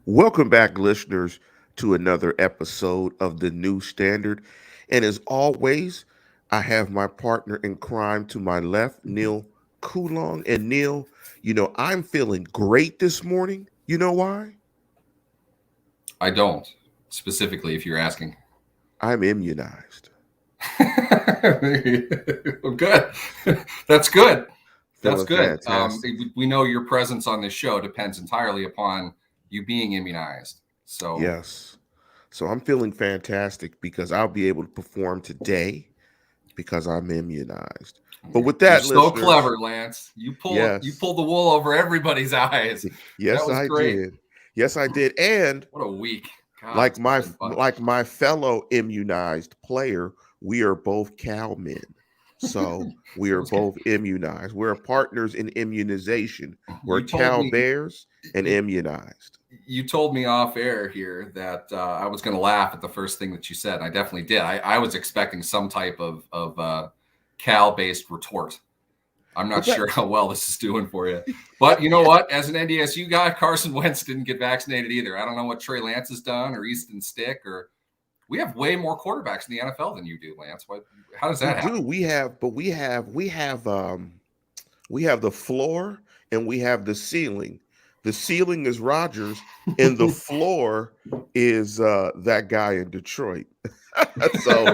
Welcome back, listeners, to another episode of The New Standard. And as always, I have my partner in crime to my left, Neal Coulong. And Neal, I'm feeling great this morning. You know why? I don't, specifically, if you're asking. I'm immunized. Good. That's good. That's Feeling good. fantastic. We know your presence on this show depends entirely upon you being immunized. So Yes. So I'm feeling fantastic because I'll be able to perform today because I'm immunized. But with you're that, so listeners, clever, Lance. You yes, pulled the wool over everybody's eyes. That yes, was I great. did. Yes, I did. And What a week. God, like it's not my been fun. like my fellow immunized player, we are both cowmen. So we are Sounds good. both immunized. We're partners in immunization. We're You told cow me bears and you, immunized. you told me off air here that I was going to laugh at the first thing that you said. And I definitely did. I was expecting some type of Cal based retort. I'm But not that sure how well this is doing for you. But you know what? As an NDSU guy, Carson Wentz didn't get vaccinated either. I don't know what Trey Lance has done or Easton Stick or we have way more quarterbacks in the NFL than you do, Lance. How does we that do. happen? We have the floor and we have the ceiling. The ceiling is Rogers, and the floor is that guy in Detroit. So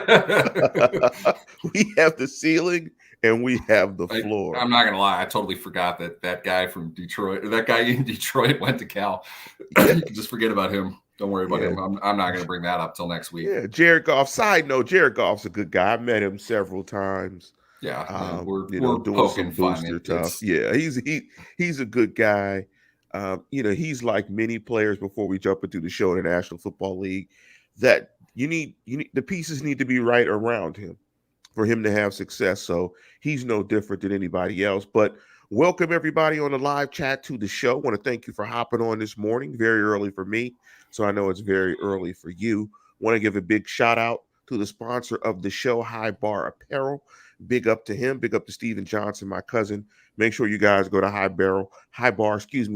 we have the ceiling and we have the I, floor. I'm not gonna lie. I totally forgot that guy from Detroit, or that guy in Detroit, went to Cal. You can just Yes. forget about him. Don't worry about Yeah. him. I'm not gonna bring that up till next week. Yeah. Jared Goff. Side note, Jared Goff's a good guy. I met him several times. Yeah, we're Doing some poking fun. booster stuff. It's Yeah, he's a good guy. He's like many players before we jump into the show in the National Football League. That you need the pieces need to be right around him for him to have success. So he's no different than anybody else. But welcome everybody on the live chat to the show. Want to thank you for hopping on this morning. Very early for me, so I know it's very early for you. Want to give a big shout out to the sponsor of the show, High Bar Apparel. Big up to him. Big up to Steven Johnson, my cousin. Make sure you guys go to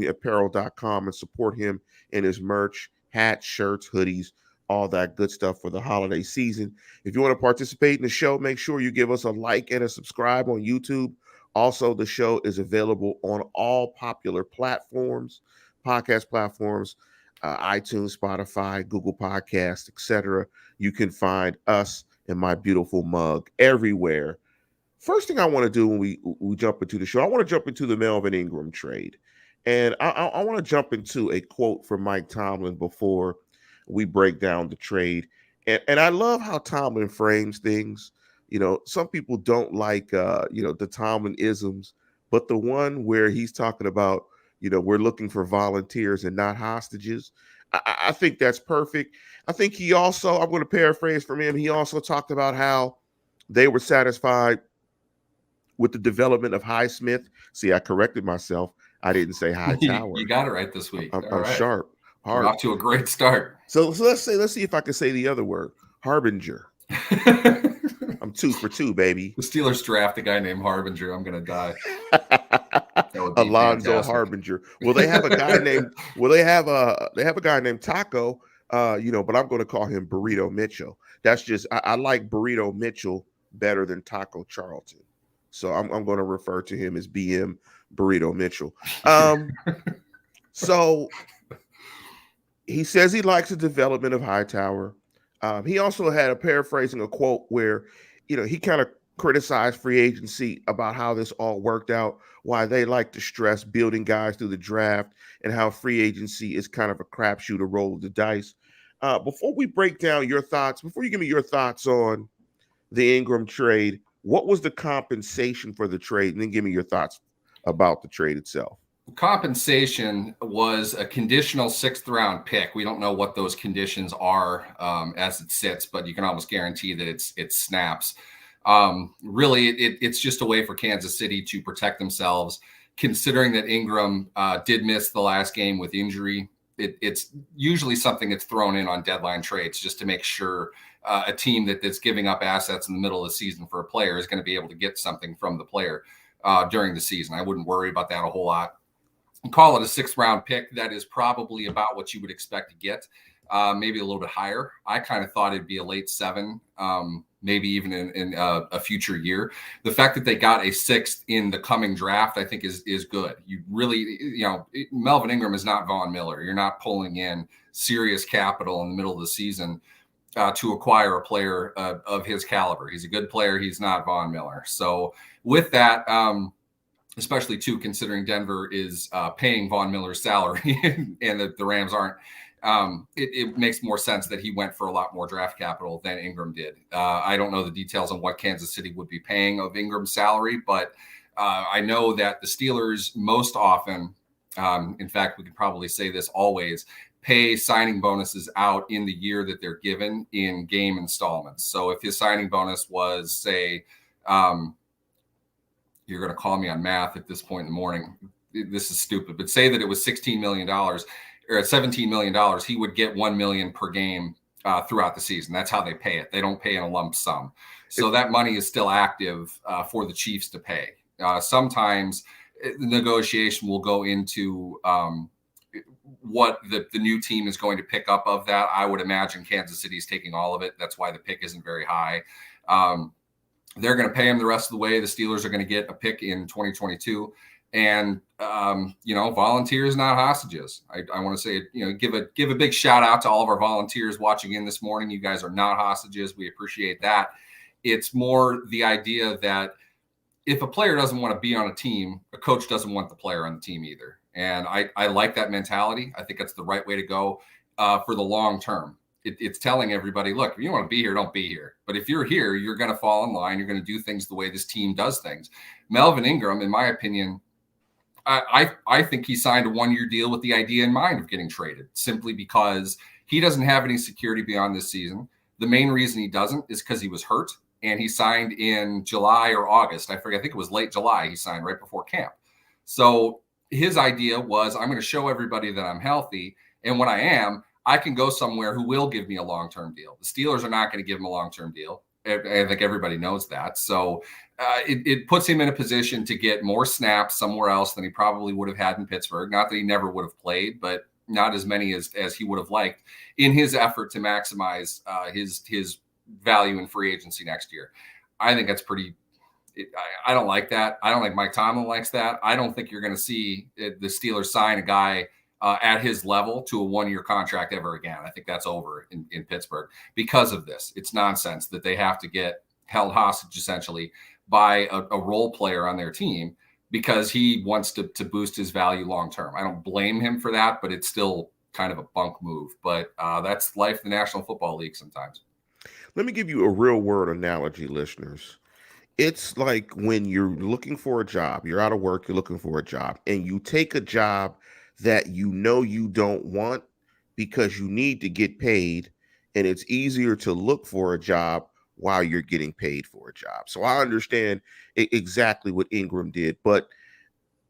apparel.com and support him in his merch, hats, shirts, hoodies, all that good stuff for the holiday season. If you want to participate in the show, make sure you give us a like and a subscribe on YouTube. Also, the show is available on all popular platforms, podcast platforms, iTunes, Spotify, Google Podcasts, etc. You can find us and my beautiful mug everywhere. First thing I want to do when we jump into the show, I want to jump into the Melvin Ingram trade, and I want to jump into a quote from Mike Tomlin before we break down the trade. And I love how Tomlin frames things. Some people don't like the Tomlin isms, but the one where he's talking about we're looking for volunteers and not hostages. I think that's perfect. I think he also, I'm going to paraphrase from him. He also talked about how they were satisfied with the development of Highsmith. See, I corrected myself. I didn't say High you Tower. got it right this I'm, week. I'm, All I'm right, sharp, you're hard. off to a great start. So let's see if I can say the other word, Harbinger. The I'm 2 for 2, baby. Steelers draft a guy named Harbinger. I'm gonna die. That would be Alonzo fantastic. Harbinger. Well, they have a guy named. Well, they have a guy named Taco. But I'm going to call him Burrito Mitchell. That's just I like Burrito Mitchell better than Taco Charlton. So I'm going to refer to him as BM Burrito Mitchell. Um, so he says he likes the development of Hightower. He also had a paraphrasing a quote where, he kind of criticized free agency about how this all worked out, why they like to stress building guys through the draft, and how free agency is kind of a crapshoot, a roll of the dice. Before we break down your thoughts, before you give me your thoughts on the Ingram trade, what was the compensation for the trade? And then give me your thoughts about the trade itself. Compensation was a conditional sixth round pick. We don't know what those conditions are as it sits, but you can almost guarantee that it snaps. Really, it's just a way for Kansas City to protect themselves, considering that Ingram did miss the last game with injury. It's usually something that's thrown in on deadline trades just to make sure a team that's giving up assets in the middle of the season for a player is going to be able to get something from the player during the season. I wouldn't worry about that a whole lot. call it a 6th round pick. That is probably about what you would expect to get, maybe a little bit higher. I kind of thought it'd be a late 7, maybe even in a future year. The fact that they got a 6th in the coming draft, I think is good. You really, Melvin Ingram is not Von Miller. You're not pulling in serious capital in the middle of the season to acquire a player of his caliber. He's a good player. He's not Von Miller. So with that, especially too, considering Denver is paying Von Miller's salary and the Rams aren't, it makes more sense that he went for a lot more draft capital than Ingram did. I don't know the details on what Kansas City would be paying of Ingram's salary, but I know that the Steelers most often, in fact, we could probably say this always, pay signing bonuses out in the year that they're given in game installments. So if his signing bonus was, say, you're going to call me on math at this point in the morning, this is stupid, but say that it was $16 million or $17 million, he would get $1 million per game throughout the season. That's how they pay it. They don't pay in a lump sum. So that money is still active for the Chiefs to pay. Sometimes the negotiation will go into what the new team is going to pick up of that. I would imagine Kansas City is taking all of it. That's why the pick isn't very high. They're going to pay him the rest of the way. The Steelers are going to get a pick in 2022. And, volunteers, not hostages. I want to say, give a big shout out to all of our volunteers watching in this morning. You guys are not hostages. We appreciate that. It's more the idea that if a player doesn't want to be on a team, a coach doesn't want the player on the team either. And I like that mentality. I think that's the right way to go for the long term. It's telling everybody, look, if you want to be here, don't be here. But if you're here, you're going to fall in line. You're going to do things the way this team does things. Melvin Ingram, in my opinion, I think he signed a 1-year deal with the idea in mind of getting traded, simply because he doesn't have any security beyond this season. The main reason he doesn't is because he was hurt, and he signed in July or August. I think it was late July. He signed right before camp. So his idea was, I'm going to show everybody that I'm healthy, and when I am, I can go somewhere who will give me a long-term deal. The Steelers are not going to give him a long-term deal. I think everybody knows that. So it puts him in a position to get more snaps somewhere else than he probably would have had in Pittsburgh. Not that he never would have played, but not as many as he would have liked in his effort to maximize his value in free agency next year. I think that's pretty – I don't like that. I don't think Mike Tomlin likes that. I don't think you're going to see the Steelers sign a guy at his level to a 1-year contract ever again. I think that's over in Pittsburgh because of this. It's nonsense that they have to get held hostage essentially by a role player on their team because he wants to boost his value long-term. I don't blame him for that, but it's still kind of a bunk move. But that's life in the National Football League sometimes. Let me give you a real world analogy, listeners. It's like when you're looking for a job, you're out of work, you're looking for a job, and you take a job that you don't want because you need to get paid, and it's easier to look for a job while you're getting paid for a job. So I understand exactly what Ingram did, but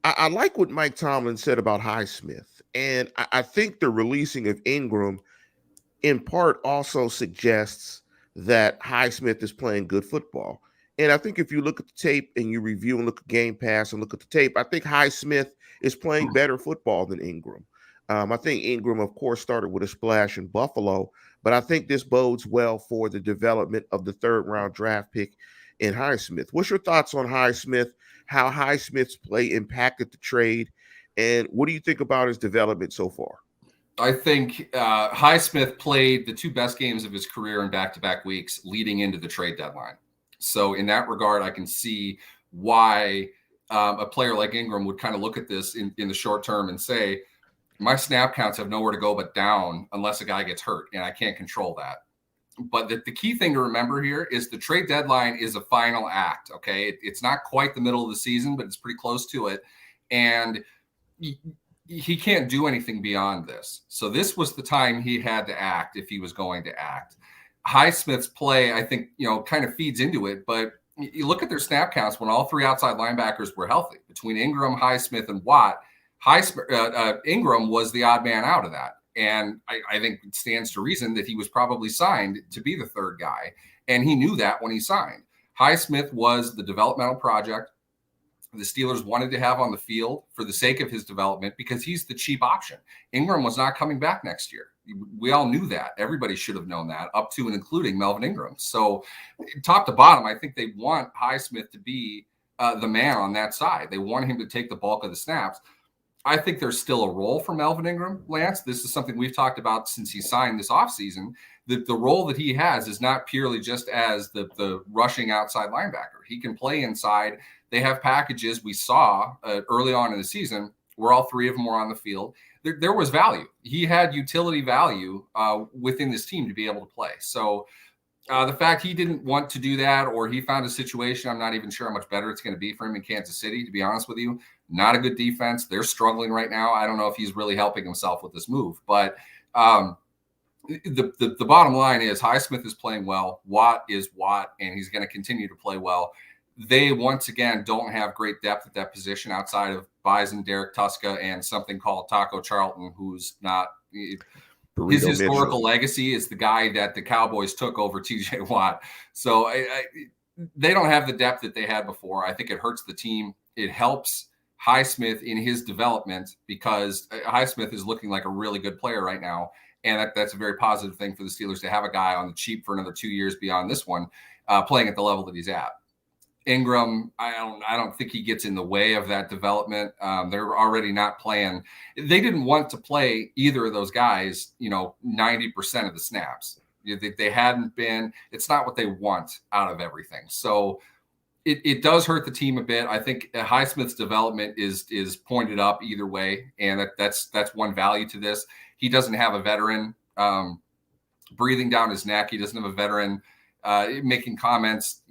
I like what Mike Tomlin said about Highsmith, and I think the releasing of Ingram in part also suggests that Highsmith is playing good football. And I think if you look at the tape and you review and look at Game Pass and look at the tape, I think Highsmith is playing better football than Ingram. I think Ingram, of course, started with a splash in Buffalo, but I think this bodes well for the development of the 3rd-round draft pick in Highsmith. What's your thoughts on Highsmith, how Highsmith's play impacted the trade, and what do you think about his development so far? I think Highsmith played the 2 best games of his career in back-to-back weeks leading into the trade deadline. So in that regard, I can see why a player like Ingram would kind of look at this in the short term and say, my snap counts have nowhere to go but down unless a guy gets hurt, and I can't control that. But the key thing to remember here is the trade deadline is a final act, okay? It's not quite the middle of the season, but it's pretty close to it. And he can't do anything beyond this. So this was the time he had to act if he was going to act. Highsmith's play, I think, kind of feeds into it, but you look at their snap counts when all 3 outside linebackers were healthy. Between Ingram, Highsmith, and Watt, Ingram was the odd man out of that. And I think it stands to reason that he was probably signed to be the 3rd guy. And he knew that when he signed. Highsmith was the developmental project. the Steelers wanted to have on the field for the sake of his development, because he's the cheap option. Ingram was not coming back next year. We all knew that. Everybody should have known that, up to and including Melvin Ingram. So top to bottom, I think they want Highsmith to be the man on that side. They want him to take the bulk of the snaps. I think there's still a role for Melvin Ingram, Lance. This is something we've talked about since he signed this offseason. The role that he has is not purely just as the rushing outside linebacker. He can play inside. They have packages we saw early on in the season where all three of them were on the field. There was value. He had utility value within this team to be able to play. So the fact he didn't want to do that, or he found a situation, I'm not even sure how much better it's going to be for him in Kansas City, to be honest with you. Not a good defense. They're struggling right now. I don't know if he's really helping himself with this move. But the bottom line is Highsmith is playing well. Watt is Watt, and he's going to continue to play well. They, once again, don't have great depth at that position outside of Bison, Derek Tuska, and something called Taco Charlton, who's not – his historical legacy is the guy that the Cowboys took over TJ Watt. So they don't have the depth that they had before. I think it hurts the team. It helps Highsmith in his development, because Highsmith is looking like a really good player right now. And that's a very positive thing for the Steelers to have a guy on the cheap for another 2 years beyond this one, playing at the level that he's at. Ingram, I don't think he gets in the way of that development. They're already not playing. They didn't want to play either of those guys, 90% of the snaps. They hadn't been. It's not what they want out of everything. So it does hurt the team a bit. I think Highsmith's development is pointed up either way, and that's one value to this. He doesn't have a veteran breathing down his neck. He doesn't have a veteran making comments,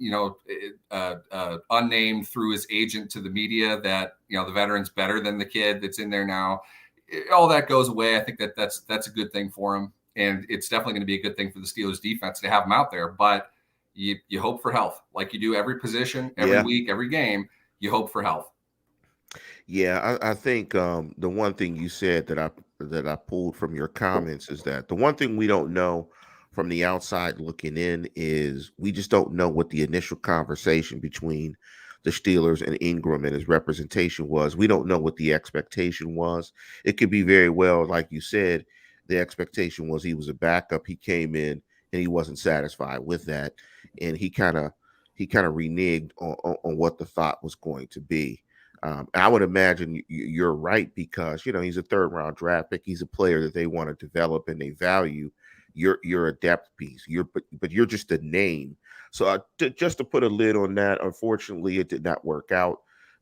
unnamed through his agent to the media that, the veteran's better than the kid that's in there now. All that goes away. I think that's a good thing for him. And it's definitely going to be a good thing for the Steelers defense to have him out there. But you hope for health, like you do every position, every week, every game. You hope for health. Yeah, I think the one thing you said that I pulled from your comments is that the one thing we don't know from the outside looking in is we just don't know what the initial conversation between the Steelers and Ingram and his representation was. We don't know what the expectation was. It could be very well, like you said, the expectation was he was a backup. He came in and he wasn't satisfied with that, and he kind of reneged on what the thought was going to be. I would imagine you're right, because he's a third round draft pick. He's a player that they want to develop and they value. You're a depth piece. But you're just a name. So just to put a lid on that, unfortunately, it did not work out.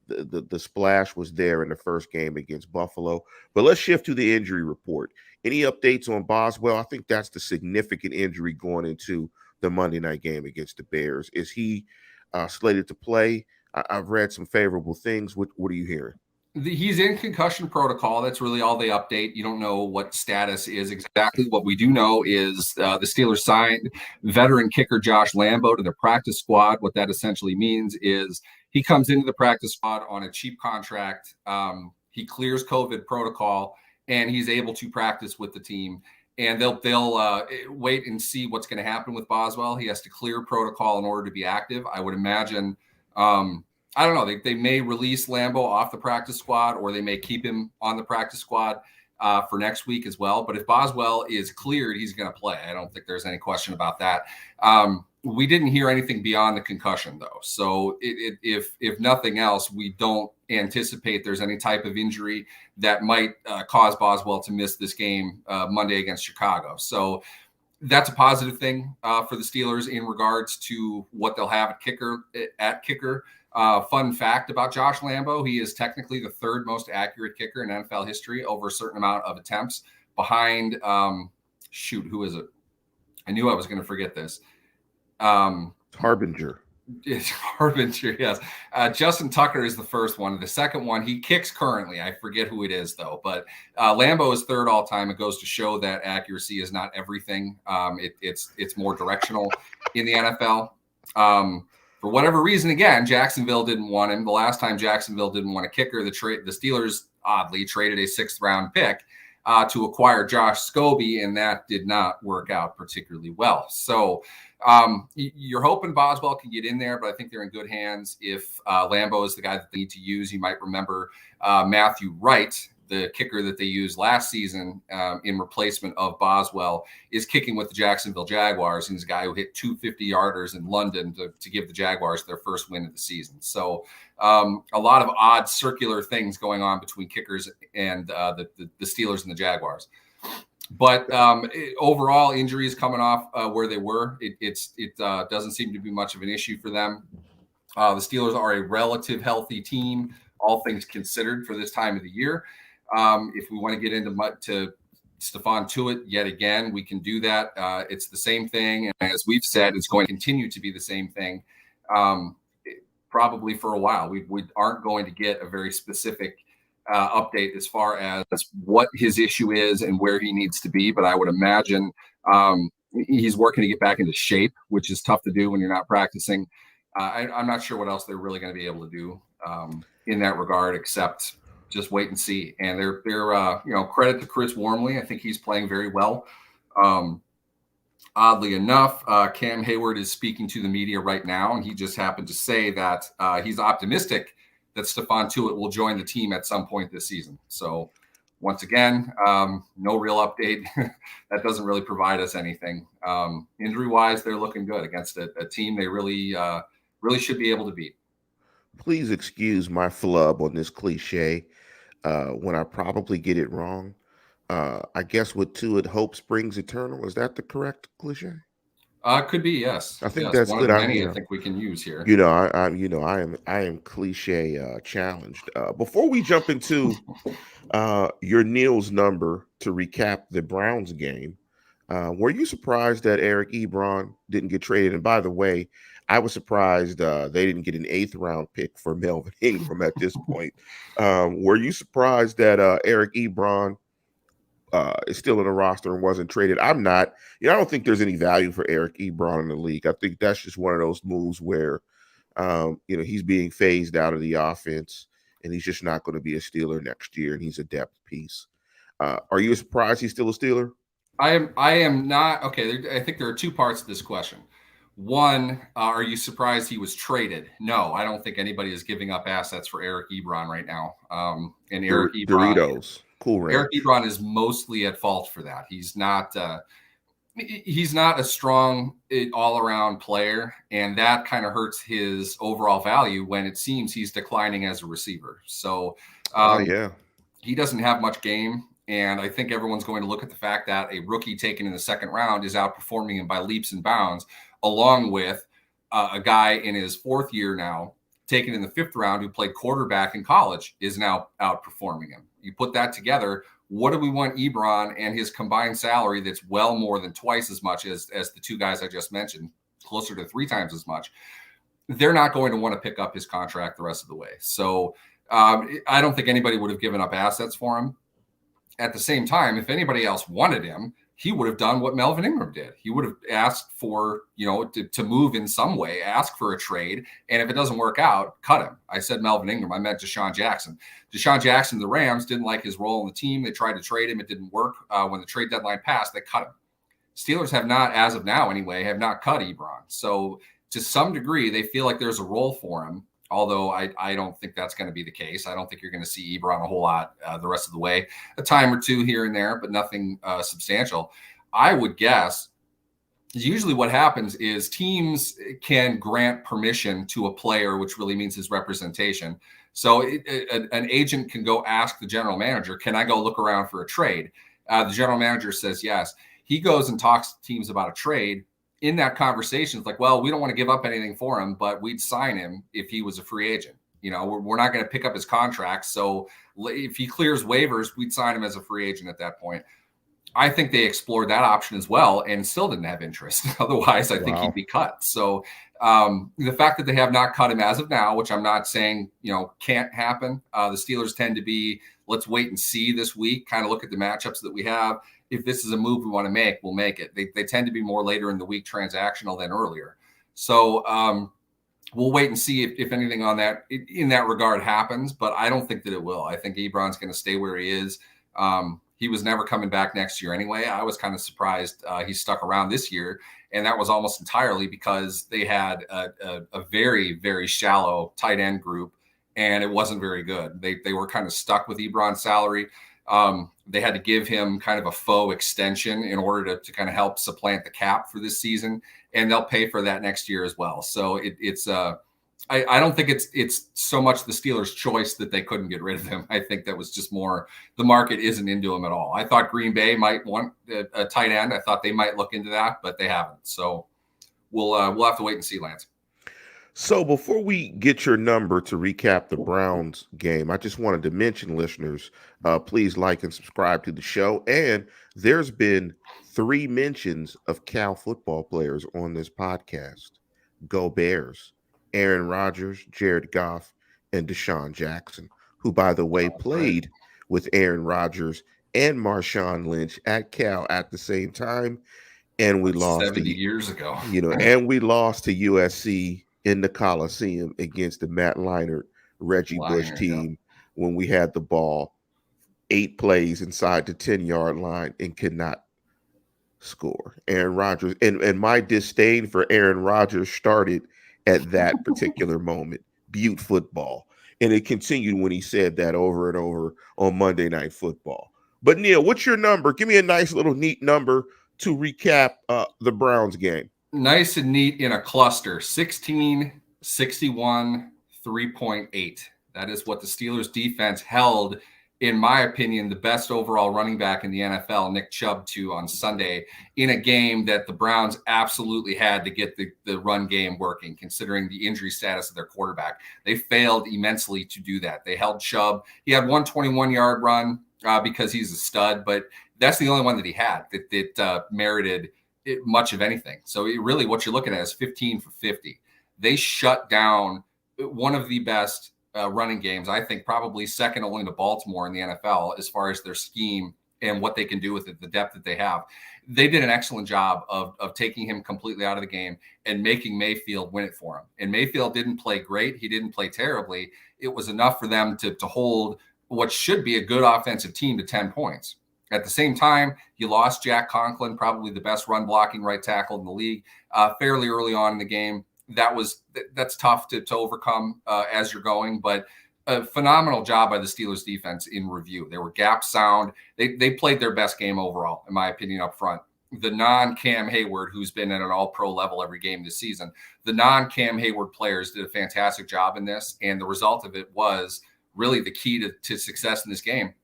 The splash was there in the first game against Buffalo. But let's shift to the injury report. Any updates on Boswell? I think that's the significant injury going into the Monday night game against the Bears. Is he slated to play? I've read some favorable things. What are you hearing? He's in concussion protocol. That's really all they update. You don't know what status is exactly. What we do know is the Steelers signed veteran kicker Josh Lambo to the practice squad. What that essentially means is he comes into the practice squad on a cheap contract. He clears COVID protocol, and he's able to practice with the team. And they'll wait and see what's going to happen with Boswell. He has to clear protocol in order to be active. I would imagine. I don't know. They may release Lambo off the practice squad, or they may keep him on the practice squad for next week as well. But if Boswell is cleared, he's going to play. I don't think there's any question about that. We didn't hear anything beyond the concussion, though. So if nothing else, we don't anticipate there's any type of injury that might cause Boswell to miss this game Monday against Chicago. So that's a positive thing for the Steelers in regards to what they'll have at kicker. Fun fact about Josh Lambo: he is technically the third most accurate kicker in NFL history over a certain amount of attempts, behind who is it? I knew I was going to forget this. Harbinger. It's Harbinger, yes. Justin Tucker is the first one. The second one, he kicks currently. I forget who it is, though. But Lambo is third all time. It goes to show that accuracy is not everything. It's more directional in the NFL. For whatever reason, again, Jacksonville didn't want him. The last time Jacksonville didn't want a kicker, the Steelers oddly traded a 6th round pick to acquire Josh Scobie, and that did not work out particularly well. So you're hoping Boswell can get in there, but I think they're in good hands. If Lambeau is the guy that they need to use, you might remember Matthew Wright, the kicker that they used last season in replacement of Boswell, is kicking with the Jacksonville Jaguars. And he's a guy who hit 250-yarders in London to give the Jaguars their first win of the season. So a lot of odd circular things going on between kickers and the Steelers and the Jaguars. But overall, injuries coming off where they were, it doesn't seem to be much of an issue for them. The Steelers are a relative healthy team, all things considered, for this time of the year. If we want to get into Stephon Tuitt yet again, we can do that. It's the same thing. And as we've said, it's going to continue to be the same thing probably for a while. We aren't going to get a very specific update as far as what his issue is and where he needs to be. But I would imagine he's working to get back into shape, which is tough to do when you're not practicing. I'm not sure what else they're really going to be able to do in that regard, except just wait and see. And they're credit to Chris Wormley. I think he's playing very well. Oddly enough, Cam Hayward is speaking to the media right now, and he just happened to say that he's optimistic that Stephon Tuitt will join the team at some point this season. So once again, no real update. That doesn't really provide us anything. Injury-wise, they're looking good against a team they really should be able to beat. Please excuse my flub on this cliche when I probably get it wrong. I guess with Tuitt, hope springs eternal. Is that the correct cliche? Could be, yes. I think yes. that's one good. Of the many I think we can use here. I am cliche challenged. Before we jump into your Neal's number to recap the Browns game, were you surprised that Eric Ebron didn't get traded? And by the way, I was surprised they didn't get an 8th round pick for Melvin Ingram at this point. Were you surprised that Eric Ebron is still in the roster and wasn't traded? I'm not. I don't think there's any value for Eric Ebron in the league. I think that's just one of those moves where, he's being phased out of the offense and he's just not going to be a Steeler next year, and he's a depth piece. Are you surprised he's still a Steeler? I am not. Okay, I think there are two parts to this question. One, are you surprised he was traded? No, I don't think anybody is giving up assets for Eric Ebron right now. And Eric Ebron, Doritos, Cool Ranch. Eric Ebron is mostly at fault for that. He's not a strong all-around player, and that kind of hurts his overall value when it seems he's declining as a receiver. So, he doesn't have much game. And I think everyone's going to look at the fact that a rookie taken in the 2nd round is outperforming him by leaps and bounds, along with a guy in his 4th year now, taken in the 5th round, who played quarterback in college, is now outperforming him. You put that together, what do we want Ebron and his combined salary that's well more than twice as much as the two guys I just mentioned, closer to 3 times as much? They're not going to want to pick up his contract the rest of the way. So I don't think anybody would have given up assets for him. At the same time, if anybody else wanted him, he would have done what Melvin Ingram did. He would have asked for, to move in some way, ask for a trade. And if it doesn't work out, cut him. I said Melvin Ingram. I meant Deshaun Jackson. Deshaun Jackson, the Rams, didn't like his role on the team. They tried to trade him. It didn't work. When the trade deadline passed, they cut him. Steelers have not, as of now anyway, have not cut Ebron. So to some degree, they feel like there's a role for him. Although I don't think that's going to be the case. I don't think you're going to see Ebron a whole lot the rest of the way. A time or two here and there, but nothing substantial. I would guess usually what happens is teams can grant permission to a player, which really means his representation. So an agent can go ask the general manager, can I go look around for a trade? The general manager says yes. He goes and talks to teams about a trade. In that conversation, it's like, well, we don't want to give up anything for him, but we'd sign him if he was a free agent. We're not going to pick up his contract. So if he clears waivers, we'd sign him as a free agent at that point. I think they explored that option as well and still didn't have interest. Otherwise, I think he'd be cut. So the fact that they have not cut him as of now, which I'm not saying, can't happen. The Steelers tend to be, let's wait and see this week, kind of look at the matchups that we have. If this is a move we want to make, we'll make it. They tend to be more later in the week transactional than earlier. So we'll wait and see if anything on that in that regard happens, but I don't think that it will. I think Ebron's going to stay where he is. he was never coming back next year anyway. I was kind of surprised he stuck around this year, and that was almost entirely because they had a very, very shallow tight end group, and it wasn't very good. They were kind of stuck with Ebron's salary. They had to give him kind of a faux extension in order to kind of help supplant the cap for this season, and they'll pay for that next year as well. So I don't think it's so much the Steelers' choice that they couldn't get rid of him. I think that was just more the market isn't into him at all. I thought Green Bay might want a tight end. I thought they might look into that, but they haven't. So we'll have to wait and see, Lance. So before we get your number to recap the Browns game, I just wanted to mention, listeners, please like and subscribe to the show. And there's been 3 mentions of Cal football players on this podcast. Go Bears. Aaron Rodgers, Jared Goff, and Deshaun Jackson, who, by the way, played with Aaron Rodgers and Marshawn Lynch at Cal at the same time. And we lost 70 years ago. And we lost to USC in the Coliseum against the Matt Leinart, Reggie Bush team when we had the ball 8 plays inside the 10-yard line and could not score. Aaron Rodgers, and my disdain for Aaron Rodgers started at that particular moment. Butte football. And it continued when he said that over and over on Monday Night Football. But Neal, what's your number? Give me a nice little neat number to recap the Browns game. Nice and neat in a cluster. 16, 61, 3.8. That is what the Steelers defense held, in my opinion, the best overall running back in the NFL, Nick Chubb, to on Sunday in a game that the Browns absolutely had to get the run game working, considering the injury status of their quarterback. They failed immensely to do that. They held Chubb. He had one 21-yard run because he's a stud, but that's the only one that he had that merited much of anything. So really what you're looking at is 15 for 50. They shut down one of the best running games, I think probably second only to Baltimore in the NFL as far as their scheme and what they can do with it, the depth that they have. They did an excellent job of taking him completely out of the game and making Mayfield win it for him. And Mayfield didn't play great. He didn't play terribly. It was enough for them to hold what should be a good offensive team to 10 points. At the same time, you lost Jack Conklin, probably the best run blocking right tackle in the league, fairly early on in the game. That's tough to overcome as you're going, but a phenomenal job by the Steelers defense in review. They were gap sound. They played their best game overall, in my opinion, up front. The non-Cam Hayward, who's been at an all-pro level every game this season, the non-Cam Hayward players did a fantastic job in this, and the result of it was really the key to success in this game.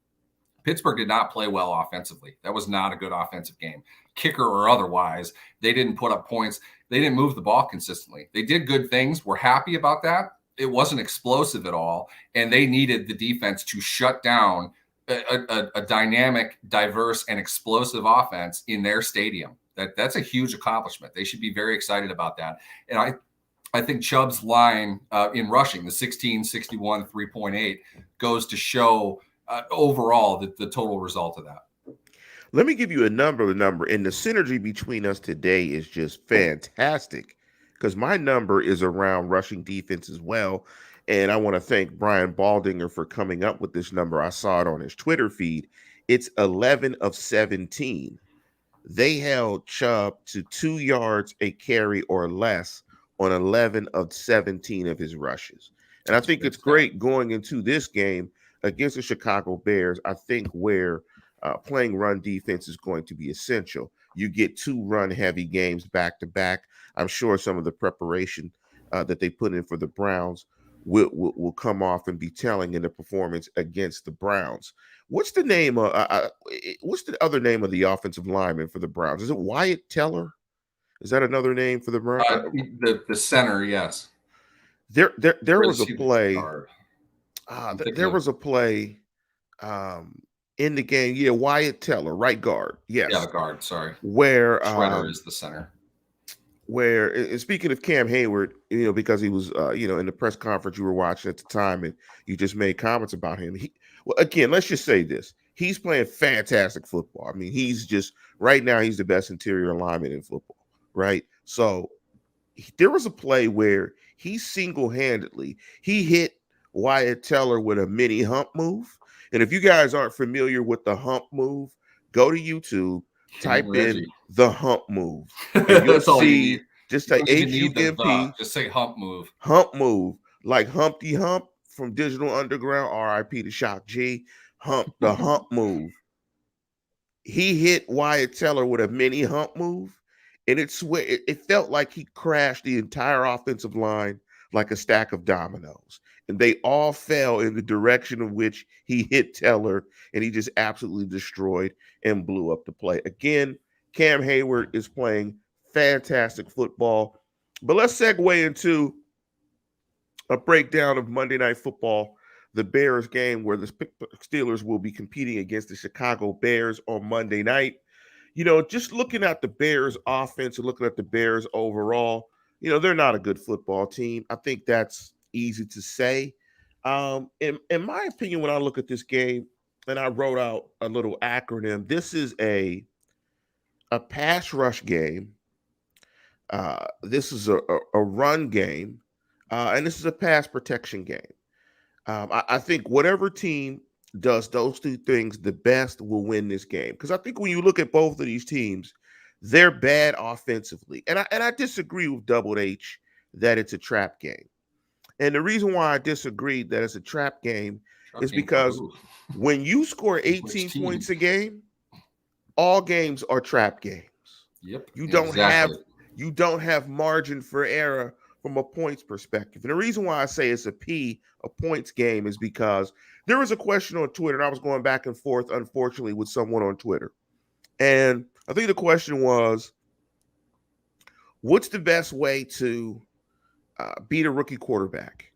Pittsburgh did not play well offensively. That was not a good offensive game. Kicker or otherwise, they didn't put up points. They didn't move the ball consistently. They did good things. We're happy about that. It wasn't explosive at all, and they needed the defense to shut down a dynamic, diverse, and explosive offense in their stadium. That's a huge accomplishment. They should be very excited about that. And I think Chubb's line in rushing, the 16, 61, 3.8, goes to show overall the total result of that. Let me give you a number, and the synergy between us today is just fantastic because my number is around rushing defense as well. And I want to thank Brian Baldinger for coming up with this number. I saw it on his Twitter feed. It's 11 of 17. They held Chubb to 2 yards a carry or less on 11 of 17 of his rushes. And I think it's great going into this game against the Chicago Bears, I think where playing run defense is going to be essential. You get 2 run-heavy games back-to-back. I'm sure some of the preparation that they put in for the Browns will come off and be telling in the performance against the Browns. What's the name? What's the other name of the offensive lineman for the Browns? Is it Wyatt Teller? Is that another name for the Browns? The center, yes. There was a play. There was a play in the game. Yeah, Wyatt Teller, right guard. Yes. Yeah, guard. Sorry. Where Shredder is the center. Where, and speaking of Cam Hayward, because he was, in the press conference you were watching at the time, and you just made comments about him. Well, again, let's just say this: he's playing fantastic football. I mean, he's just right now he's the best interior lineman in football, right? So there was a play where he single-handedly he hit Wyatt Teller with a mini hump move. And if you guys aren't familiar with the hump move, go to YouTube, Him and type in Reggie. the hump move, and you'll That's all you need. see just You say don't even H U need M the. P Just say hump move. hump move, like Humpty Hump from Digital Underground, RIP to Shock G, the hump move. He hit Wyatt Teller with a mini hump move, and it felt like he crashed the entire offensive line like a stack of dominoes. And they all fell in the direction of which he hit Teller, and he just absolutely destroyed and blew up the play. Again, Cam Hayward is playing fantastic football. But let's segue into a breakdown of Monday Night Football, the Bears game, where the Steelers will be competing against the Chicago Bears on Monday night. Just looking at the Bears offense and looking at the Bears overall, they're not a good football team. I think that's easy to say. In my opinion, when I look at this game, and I wrote out a little acronym, this is a pass rush game. This is a run game, and this is a pass protection game. I think whatever team does those two things the best will win this game. Because I think when you look at both of these teams, they're bad offensively, and I disagree with Double H that it's a trap game. And the reason why I disagree that it's a trap game Trap is game for because who? when you score Which 18 team? points a game, all games are trap games. Yep, You don't have exactly. you don't have margin for error from a points perspective. And the reason why I say it's a points game, is because there was a question on Twitter, and I was going back and forth, unfortunately, with someone on Twitter. And I think the question was, what's the best way to beat a rookie quarterback?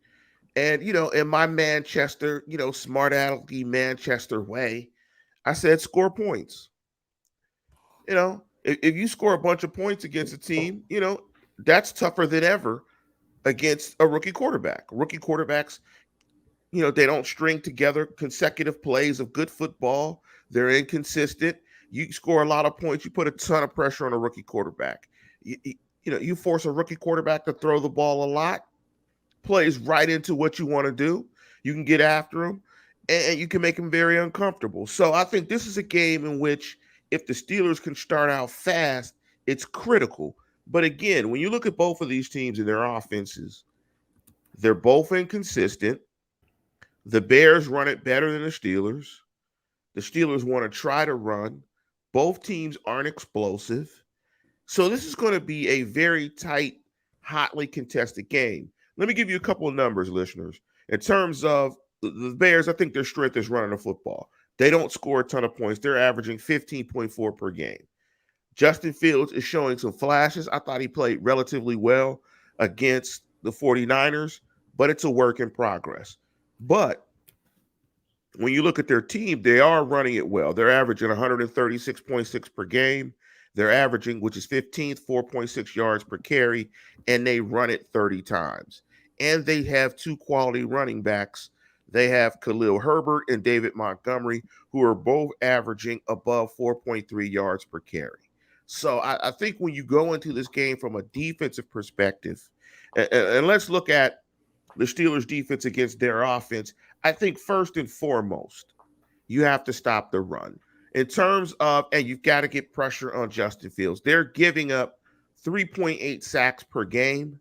And, in my Manchester, smart alecky Manchester way, I said score points. If you score a bunch of points against a team, that's tougher than ever against a rookie quarterback. Rookie quarterbacks, they don't string together consecutive plays of good football. They're inconsistent. You score a lot of points, you put a ton of pressure on a rookie quarterback. You force a rookie quarterback to throw the ball a lot, plays right into what you want to do. You can get after him, and you can make him very uncomfortable. So I think this is a game in which, if the Steelers can start out fast, it's critical. But again, when you look at both of these teams and their offenses, they're both inconsistent. The Bears run it better than the Steelers. The Steelers want to try to run. Both teams aren't explosive. So this is going to be a very tight, hotly contested game. Let me give you a couple of numbers, listeners. In terms of the Bears, I think their strength is running the football. They don't score a ton of points. They're averaging 15.4 per game. Justin Fields is showing some flashes. I thought he played relatively well against the 49ers, but it's a work in progress. But when you look at their team, they are running it well. They're averaging 136.6 per game. They're averaging, which is 15th, 4.6 yards per carry, and they run it 30 times. And they have two quality running backs. They have Khalil Herbert and David Montgomery, who are both averaging above 4.3 yards per carry. So I think when you go into this game from a defensive perspective, and let's look at the Steelers' defense against their offense, I think first and foremost, you have to stop the run. In terms of, and you've got to get pressure on Justin Fields. They're giving up 3.8 sacks per game.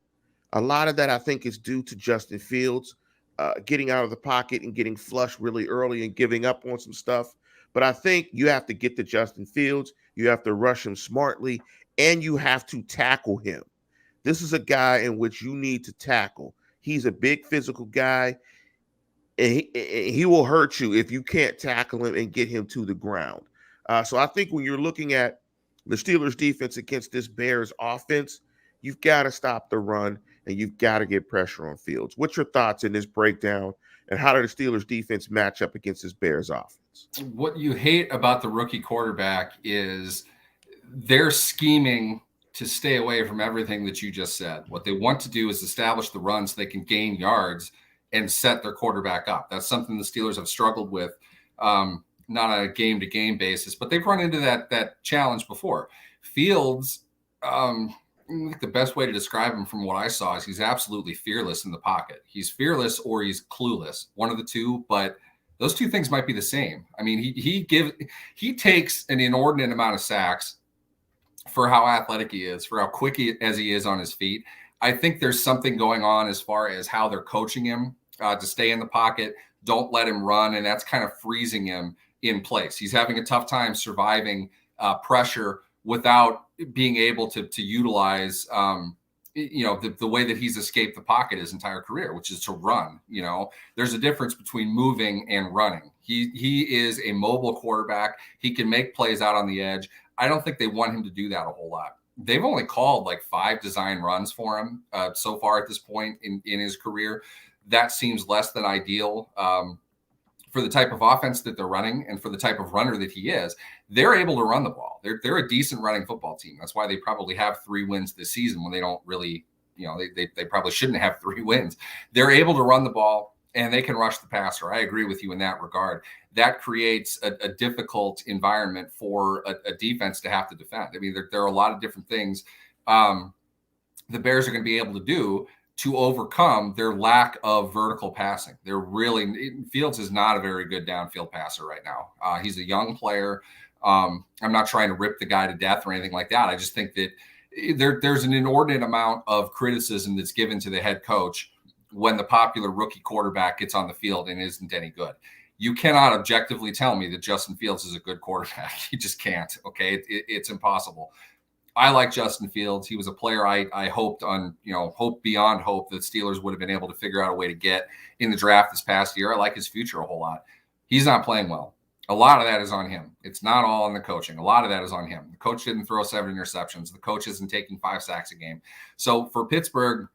A lot of that, I think, is due to Justin Fields getting out of the pocket and getting flushed really early and giving up on some stuff. But I think you have to get to Justin Fields. You have to rush him smartly, and you have to tackle him. This is a guy in which you need to tackle. He's a big physical guy, and he will hurt you if you can't tackle him and get him to the ground. So I think when you're looking at the Steelers' defense against this Bears offense, you've got to stop the run and you've got to get pressure on Fields. What's your thoughts in this breakdown, and how do the Steelers' defense match up against this Bears offense? What you hate about the rookie quarterback is they're scheming to stay away from everything that you just said. What they want to do is establish the run so they can gain yards and set their quarterback up. That's something the Steelers have struggled with, not on a game-to-game basis, but they've run into that challenge before. Fields, I think the best way to describe him from what I saw is he's absolutely fearless in the pocket. He's fearless or he's clueless, one of the two, but Those two things might be the same. I mean, he takes an inordinate amount of sacks for how athletic he is, for how quick as he is on his feet. I think there's something going on as far as how they're coaching him to stay in the pocket, don't let him run, and that's kind of freezing him in place. He's having a tough time surviving pressure without being able to utilize the way that he's escaped the pocket his entire career, which is to run. There's a difference between moving and running. He is a mobile quarterback. He can make plays out on the edge. I don't think they want him to do that a whole lot. They've only called like 5 design runs for him so far at this point in his career. That seems less than ideal for the type of offense that they're running and for the type of runner that he is. They're able to run the ball. They're a decent running football team. That's why they probably have 3 wins this season when they don't really, they probably shouldn't have 3 wins. They're able to run the ball and they can rush the passer. I agree with you in that regard. That creates a difficult environment for a defense to have to defend. I mean, there are a lot of different things the Bears are going to be able to do to overcome their lack of vertical passing. Fields is not a very good downfield passer right now. He's a young player. I'm not trying to rip the guy to death or anything like that. I just think that there's an inordinate amount of criticism that's given to the head coach when the popular rookie quarterback gets on the field and isn't any good. You cannot objectively tell me that Justin Fields is a good quarterback. You just can't. Okay. It's impossible. I like Justin Fields. He was a player I hoped on, hope beyond hope that Steelers would have been able to figure out a way to get in the draft this past year. I like his future a whole lot. He's not playing well. A lot of that is on him. It's not all on the coaching. A lot of that is on him. The coach didn't throw 7 interceptions. The coach isn't taking 5 sacks a game. So for Pittsburgh,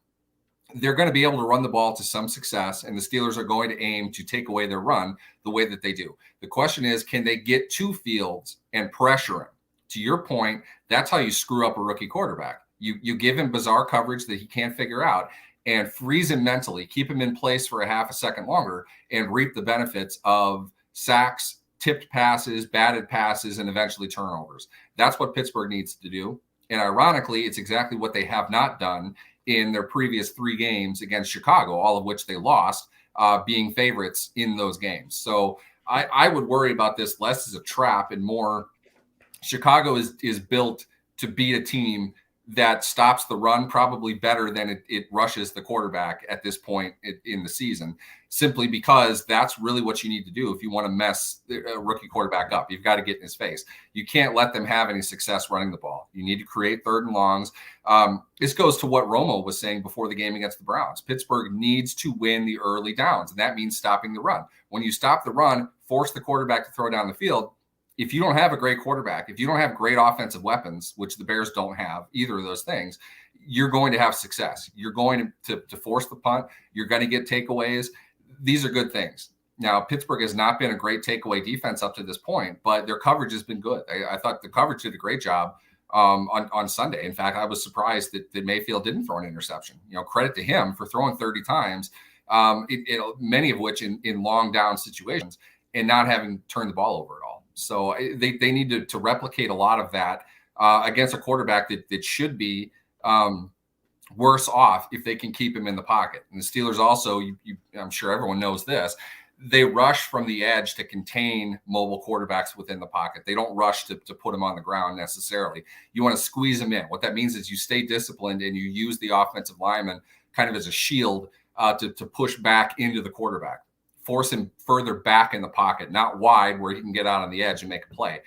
they're going to be able to run the ball to some success, and the Steelers are going to aim to take away their run the way that they do. The question is, can they get to Fields and pressure him? To your point, that's how you screw up a rookie quarterback. You give him bizarre coverage that he can't figure out and freeze him mentally, keep him in place for a half a second longer, and reap the benefits of sacks, tipped passes, batted passes, and eventually turnovers. That's what Pittsburgh needs to do. And ironically, it's exactly what they have not done in their previous 3 games against Chicago, all of which they lost, being favorites in those games. So I would worry about this less as a trap and more Chicago is built to beat a team that stops the run probably better than it rushes the quarterback at this point in the season, simply because that's really what you need to do if you want to mess a rookie quarterback up. You've got to get in his face. You can't let them have any success running the ball. You need to create 3rd and longs. This goes to what Romo was saying before the game against the Browns. Pittsburgh needs to win the early downs, and that means stopping the run. When you stop the run, force the quarterback to throw down the field. If you don't have a great quarterback, if you don't have great offensive weapons, which the Bears don't have either of those things, you're going to have success. You're going to force the punt. You're going to get takeaways. These are good things. Now, Pittsburgh has not been a great takeaway defense up to this point, but their coverage has been good. I thought the coverage did a great job on Sunday. In fact, I was surprised that Mayfield didn't throw an interception. Credit to him for throwing 30 times, many of which in long down situations, and not having turned the ball over at all. So they need to replicate a lot of that against a quarterback that should be worse off if they can keep him in the pocket. And the Steelers also, I'm sure everyone knows this, they rush from the edge to contain mobile quarterbacks within the pocket. They don't rush to put them on the ground necessarily. You want to squeeze them in. What that means is you stay disciplined and you use the offensive lineman kind of as a shield to push back into the quarterback. Force him further back in the pocket, not wide where he can get out on the edge and make a play.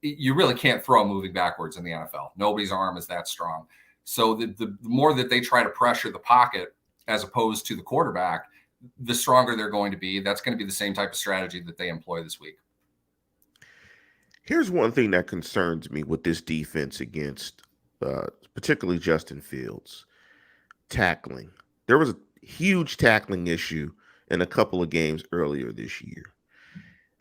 You really can't throw moving backwards in the NFL. Nobody's arm is that strong. So the more that they try to pressure the pocket as opposed to the quarterback, the stronger they're going to be. That's going to be the same type of strategy that they employ this week. Here's one thing that concerns me with this defense against particularly Justin Fields. Tackling. There was a huge tackling issue in a couple of games earlier this year.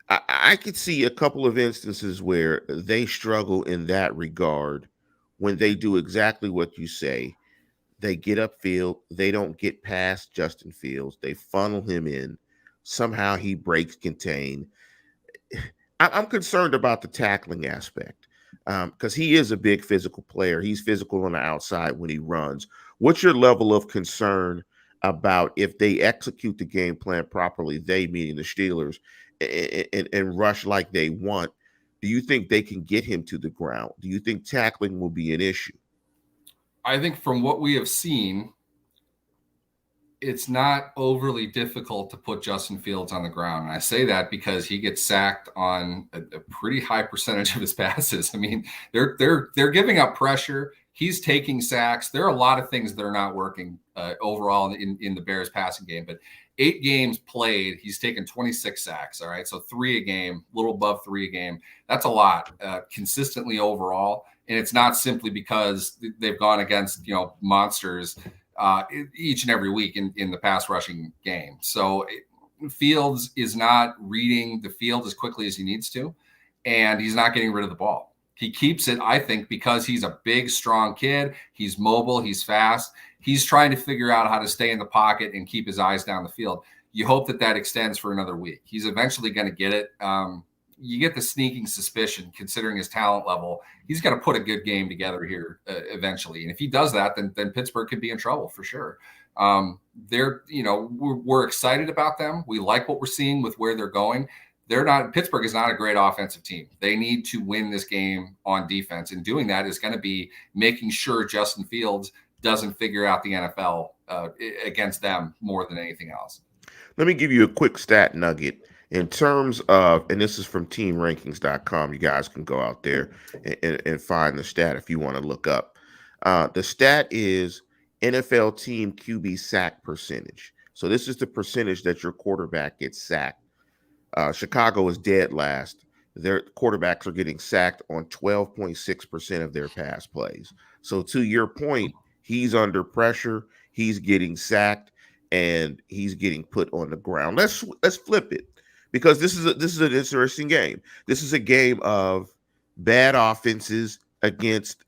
I could see a couple of instances where they struggle in that regard when they do exactly what you say. They get upfield. They don't get past Justin Fields. They funnel him in. Somehow he breaks contain. I'm concerned about the tackling aspect because he is a big physical player. He's physical on the outside when he runs. What's your level of concern about if they execute the game plan properly, they meaning the Steelers, and rush like they want, do you think they can get him to the ground? Do you think tackling will be an issue? I think from what we have seen, it's not overly difficult to put Justin Fields on the ground. And I say that because he gets sacked on a pretty high percentage of his passes. I mean, they're giving up pressure. He's taking sacks. There are a lot of things that are not working overall in the Bears passing game. But 8 games played, he's taken 26 sacks. All right, so 3 a game, a little above 3 a game. That's a lot consistently overall. And it's not simply because they've gone against monsters each and every week in the pass rushing game. So Fields is not reading the field as quickly as he needs to, and he's not getting rid of the ball. He keeps it, I think, because he's a big, strong kid. He's mobile. He's fast. He's trying to figure out how to stay in the pocket and keep his eyes down the field. You hope that extends for another week. He's eventually going to get it. You get the sneaking suspicion, considering his talent level, he's going to put a good game together here eventually. And if he does that, then Pittsburgh could be in trouble for sure. We're excited about them. We like what we're seeing with where they're going. Pittsburgh is not a great offensive team. They need to win this game on defense. And doing that is going to be making sure Justin Fields doesn't figure out the NFL against them more than anything else. Let me give you a quick stat nugget. In terms of, and this is from teamrankings.com, you guys can go out there and find the stat if you want to look up. The stat is NFL team QB sack percentage. So this is the percentage that your quarterback gets sacked. Chicago is dead last. Their quarterbacks are getting sacked on 12.6% of their pass plays. So to your point, he's under pressure, he's getting sacked, and he's getting put on the ground. Let's flip it. Because this is an interesting game. This is a game of bad offenses against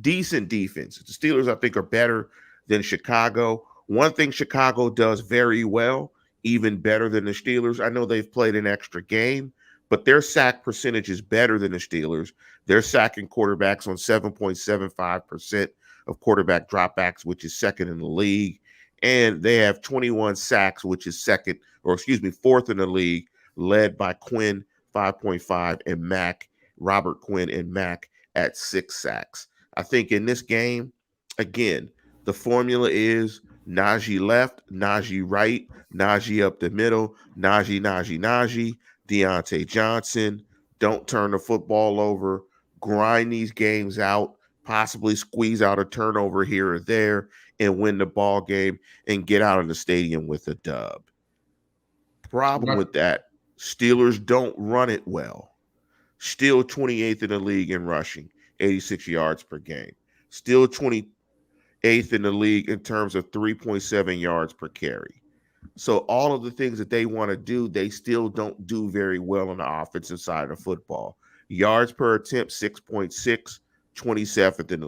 decent defenses. The Steelers, I think, are better than Chicago. One thing Chicago does very well, even better than the Steelers, I know they've played an extra game, but their sack percentage is better than the Steelers. They're sacking quarterbacks on 7.75% of quarterback dropbacks, which is second in the league. And they have 21 sacks, which is fourth in the league, led by Quinn, 5.5, and Robert Quinn and Mack at 6 sacks. I think in this game, again, the formula is Najee left, Najee right, Najee up the middle, Najee, Deontay Johnson. Don't turn the football over. Grind these games out, possibly squeeze out a turnover here or there and win the ball game and get out of the stadium with a dub. Problem with that, Steelers don't run it well. Still 28th in the league in rushing, 86 yards per game. Still 28th in the league in terms of 3.7 yards per carry. So all of the things that they want to do, they still don't do very well on the offensive side of football. Yards per attempt, 6.6, 27th in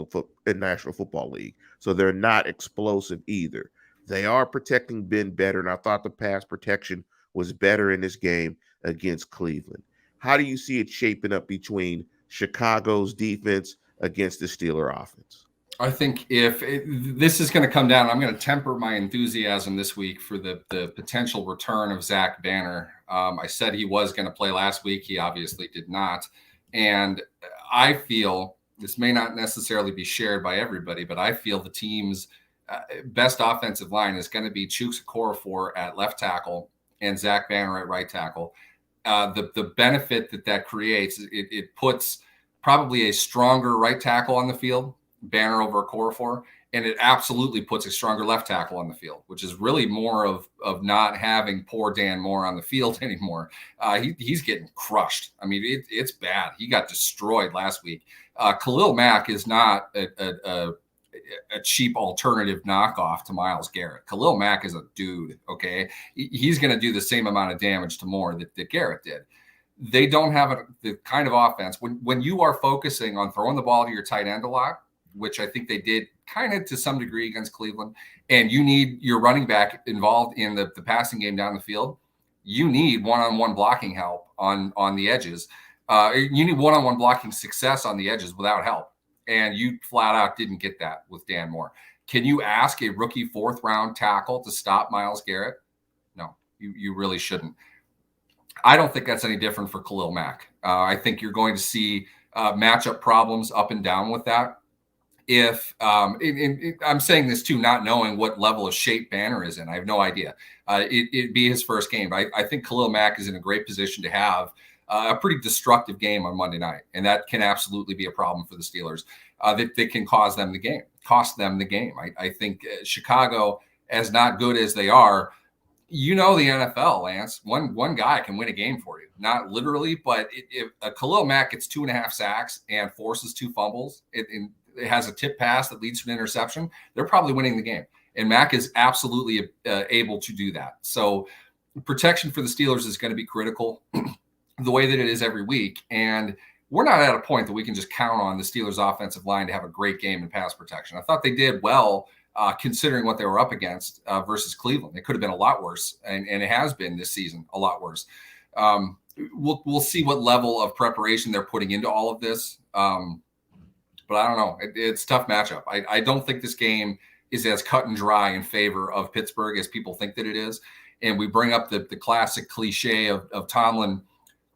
the National Football League. So they're not explosive either. They are protecting Ben better, and I thought the pass protection was better in this game against Cleveland. How do you see it shaping up between Chicago's defense against the Steeler offense? I think this is going to come down, I'm going to temper my enthusiasm this week for the potential return of Zach Banner. I said he was going to play last week. He obviously did not. And I feel this may not necessarily be shared by everybody, but I feel the team's best offensive line is going to be Chuks Okorafor at left tackle and Zach Banner at right tackle. The benefit that creates, it puts probably a stronger right tackle on the field, Banner over Okorafor, and it absolutely puts a stronger left tackle on the field, which is really more of not having poor Dan Moore on the field anymore. He's getting crushed. I mean, it's bad. He got destroyed last week. Khalil Mack is not a cheap alternative knockoff to Myles Garrett. Khalil Mack is a dude, okay? He's going to do the same amount of damage to Moore that Garrett did. They don't have the kind of offense. When you are focusing on throwing the ball to your tight end a lot, which I think they did kind of to some degree against Cleveland, and you need your running back involved in the passing game down the field, you need one-on-one blocking help on the edges. You need one-on-one blocking success on the edges without help. And you flat out didn't get that with Dan Moore. Can you ask a rookie 4th round tackle to stop Myles Garrett? No, you really shouldn't. I don't think that's any different for Khalil Mack. I think you're going to see matchup problems up and down with that. If I'm saying this too, not knowing what level of shape Banner is in, I have no idea. It'd be his first game. I think Khalil Mack is in a great position to have a pretty destructive game on Monday night, and that can absolutely be a problem for the Steelers. That can cost them the game. I think Chicago, as not good as they are, the NFL, Lance. One guy can win a game for you, not literally, but if Khalil Mack gets 2.5 sacks and forces 2 fumbles, it has a tip pass that leads to an interception, they're probably winning the game. And Mack is absolutely able to do that. So protection for the Steelers is going to be critical the way that it is every week. And we're not at a point that we can just count on the Steelers offensive line to have a great game in pass protection. I thought they did well considering what they were up against versus Cleveland. It could have been a lot worse, and it has been this season a lot worse. We'll see what level of preparation they're putting into all of this. But I don't know. It's a tough matchup. I don't think this game is as cut and dry in favor of Pittsburgh as people think that it is. And we bring up the classic cliche of Tomlin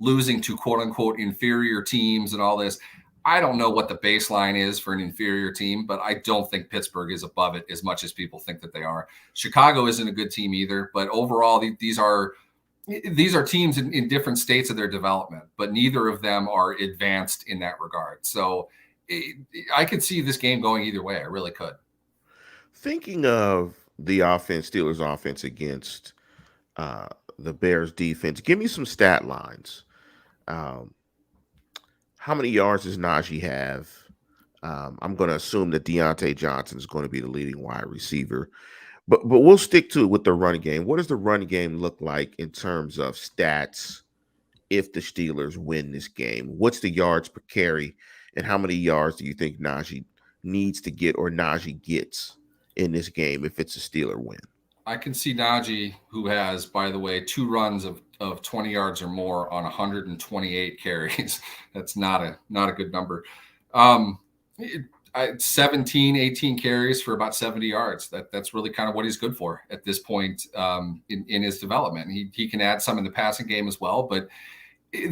losing to quote unquote inferior teams and all this. I don't know what the baseline is for an inferior team, but I don't think Pittsburgh is above it as much as people think that they are. Chicago isn't a good team either, but overall, these are teams in different states of their development, but neither of them are advanced in that regard. So I could see this game going either way. I really could. Thinking of the Steelers offense against the Bears defense, give me some stat lines. How many yards does Najee have? I'm going to assume that Deontay Johnson is going to be the leading wide receiver, but we'll stick to it with the run game. What does the run game look like in terms of stats if the Steelers win this game? What's the yards per carry, and how many yards do you think Najee needs to get or Najee gets in this game if it's a Steeler win? I can see Najee, who has, by the way, 2 runs of 20 yards or more on 128 carries. That's not a good number. 17, 18 carries for about 70 yards. That's really kind of what he's good for at this point in his development. He can add some in the passing game as well, but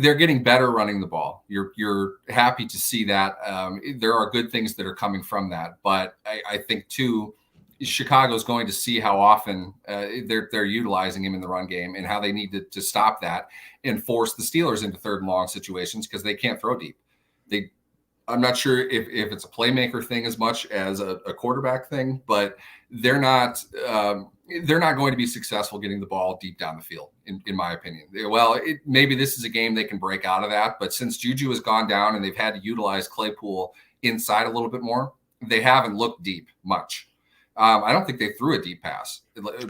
they're getting better running the ball. You're happy to see that. There are good things that are coming from that, but I think too, Chicago's going to see how often they're utilizing him in the run game and how they need to stop that and force the Steelers into 3rd and long situations because they can't throw deep. I'm not sure if it's a playmaker thing as much as a quarterback thing, but they're not going to be successful getting the ball deep down the field, in my opinion. Well, maybe this is a game they can break out of that, but since Juju has gone down and they've had to utilize Claypool inside a little bit more, they haven't looked deep much. I don't think they threw a deep pass,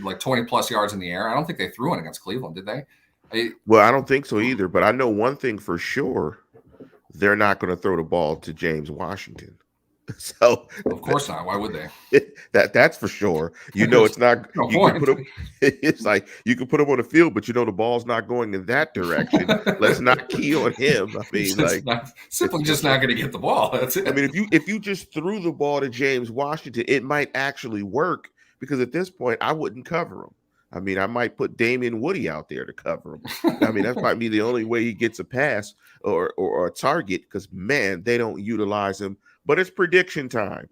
like 20 plus yards in the air. I don't think they threw one against Cleveland, did they? Well, I don't think so either, but I know one thing for sure. They're not going to throw the ball to James Washington. So of course not. Why would they? That's for sure. It's not. No you point. can put him, it's like you can put him on the field, but the ball's not going in that direction. Let's not key on him. I mean, just not going to get the ball. That's it. I mean, if you just threw the ball to James Washington, it might actually work because at this point, I wouldn't cover him. I mean, I might put Damian Woody out there to cover him. I mean, that might be the only way he gets a pass or a target because, man, they don't utilize him. But it's prediction time.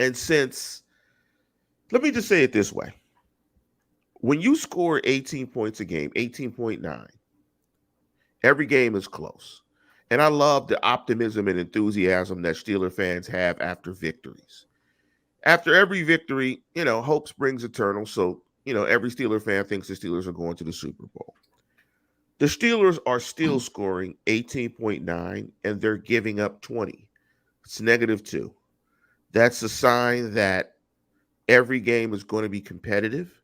And let me just say it this way. When you score 18 points a game, 18.9, every game is close. And I love the optimism and enthusiasm that Steeler fans have after victories. After every victory, hope springs eternal. So, every Steeler fan thinks the Steelers are going to the Super Bowl. The Steelers are still scoring 18.9 and they're giving up 20. It's -2. That's a sign that every game is going to be competitive.